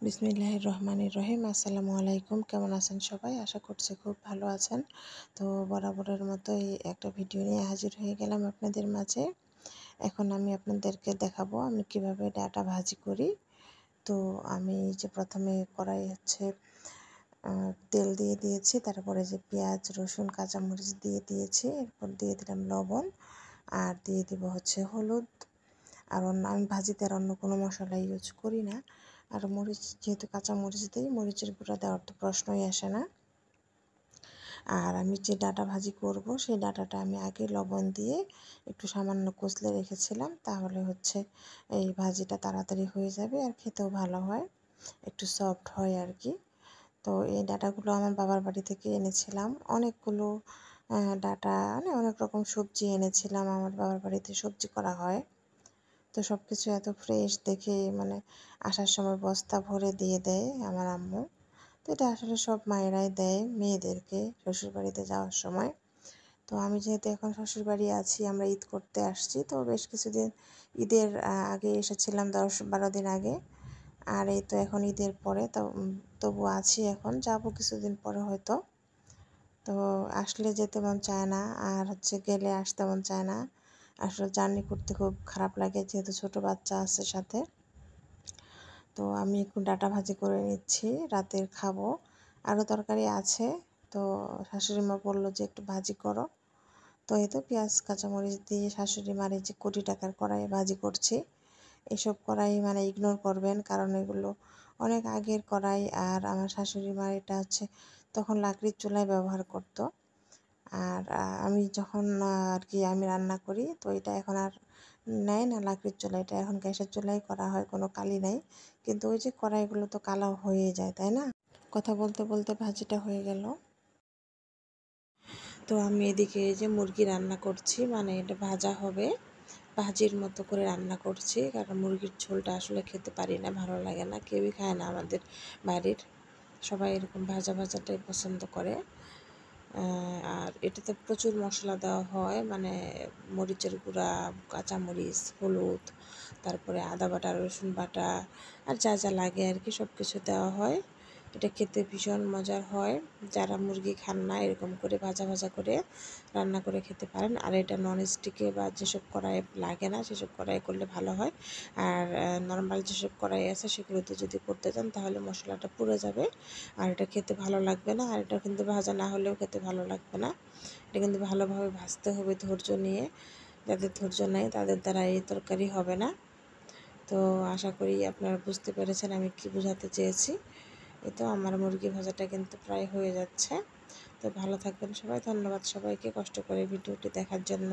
বিসমিল্লাহির রহমানির রহিম। আসসালামু আলাইকুম। কেমন আছেন সবাই? আশা করছি খুব ভালো আছেন। তো বরাবরের মতোই একটা ভিডিও নিয়ে হাজির হয়ে গেলাম আপনাদের মাঝে। এখন আমি আপনাদেরকে দেখাবো আমি কিভাবে ডাটা ভাজি করি। তো আমি যে প্রথমে কড়াই তেল দিয়ে দিয়েছি, তারপরে যে পেঁয়াজ রসুন কাঁচামরিচ দিয়ে দিয়েছি, এরপর দিয়ে দিলাম লবণ আর দিয়ে দিব হলুদ। আর আমি ভাজিতে আর অন্য কোনো মশলা ইউজ করি না। আর মরিচ যেহেতু কাঁচা মরিচ দিই, মরিচের গুঁড়া দেওয়ার তো প্রশ্নই আসে না। আর আমি যে ডাটা ভাজি করব সেই ডাটাটা আমি আগে লবণ দিয়ে একটু সামান্য কষলে রেখেছিলাম, তাহলে এই ভাজিটা তাড়াতাড়ি হয়ে যাবে আর খেতেও ভালো হয়, একটু সফট হয় আর কি। তো এই ডাটাগুলো আমার বাবার বাড়ি থেকে এনেছিলাম, অনেকগুলো ডাটা মানে অনেক রকম সবজি এনেছিলাম। আমার বাবার বাড়িতে সবজি করা হয়, তো সব কিছু এত ফ্রেশ দেখে আসার সময় বস্তা ভরে দিয়ে দেয় আমার আম্মু। তো এটা আসলে সব মায়েরাই দেয় মেয়েদেরকে শ্বশুরবাড়িতে যাওয়ার সময়। তো আমি যেহেতু এখন শ্বশুরবাড়ি আছি, আমরা ঈদ করতে আসছি, তো বেশ কিছুদিন ঈদের আগে এসেছিলাম, 10-12 দিন আগে। আর এই তো এখন ঈদের পরে তো তবু আছি, এখন যাব কিছুদিন পরে হয়তো। তো আসলে যেতে মন চায় না, আর গেলে আসতে মন চায় না। আসলে জার্নি করতে খুব খারাপ লাগে, যেহেতু ছোট বাচ্চা আছে সাথে। তো আমি একটু ডাটা ভাজি করে নিচ্ছি, রাতের খাবো। আরও তরকারি আছে, তো শাশুড়ি মা বললো যে একটু ভাজি করো। তো এই তো পেঁয়াজ কাঁচামরিচ দিয়ে শাশুড়ি মার এই যে কোটি টাকার কড়াই ভাজি করছি। এসব কড়াই ইগনোর করবেন, কারণ এগুলো অনেক আগের কড়াই। আর আমার শাশুড়ি মার এটা তখন লাকড়ির চুলায় ব্যবহার করতো। আর আমি যখন আর কি আমি রান্না করি, তো এটা এখন আর নেয় না লাকড়ির চুলা, এটা এখন গ্যাসের চুলাই করা হয়, কোনো কালি নাই। কিন্তু ওই যে কড়াইগুলো তো কালো হয়ে যায়, তাই না? কথা বলতে বলতে ভাজিটা হয়ে গেল। তো আমি এদিকে এই যে মুরগি রান্না করছি, এটা ভাজা হবে, ভাজির মতো করে রান্না করছি। কারণ মুরগির ঝোলটা আসলে খেতে পারি না, ভালো লাগে না, কেউই খায় না আমাদের বাড়ির সবাই, এরকম ভাজা ভাজাটাই পছন্দ করে। আর এটাতে প্রচুর মশলা দেওয়া হয়, মরিচের গুঁড়া, কাঁচামরিচ, হলুদ, তারপরে আদা বাটা, রসুন বাটা, আর যা যা লাগে আর কি সব কিছু দেওয়া হয়। এটা খেতে ভীষণ মজার হয়। যারা মুরগি খান না, এরকম করে ভাজা ভাজা করে রান্না করে খেতে পারেন। আর এটা ননস্টিকে বা যেসব কড়াই লাগে না সেসব কড়াই করলে ভালো হয়। আর নর্মাল যেসব কড়াই আছে সেগুলোতে যদি করতে চান তাহলে মশলাটা পুড়ে যাবে, আর এটা খেতে ভালো লাগবে না। আর এটা কিন্তু ভাজা না হলেও খেতে ভালো লাগবে না, এটা কিন্তু ভালোভাবে ভাজতে হবে ধৈর্য নিয়ে। যাদের ধৈর্য নেই তাদের দ্বারা এই তরকারি হবে না। তো আশা করি আপনারা বুঝতে পেরেছেন আমি কি বোঝাতে চেয়েছি। এই তো আমার মুরগি ভাজাটা কিন্তু প্রায় হয়ে যাচ্ছে। তো ভালো থাকবেন সবাই, ধন্যবাদ সবাইকে কষ্ট করে ভিডিওটি দেখার জন্য।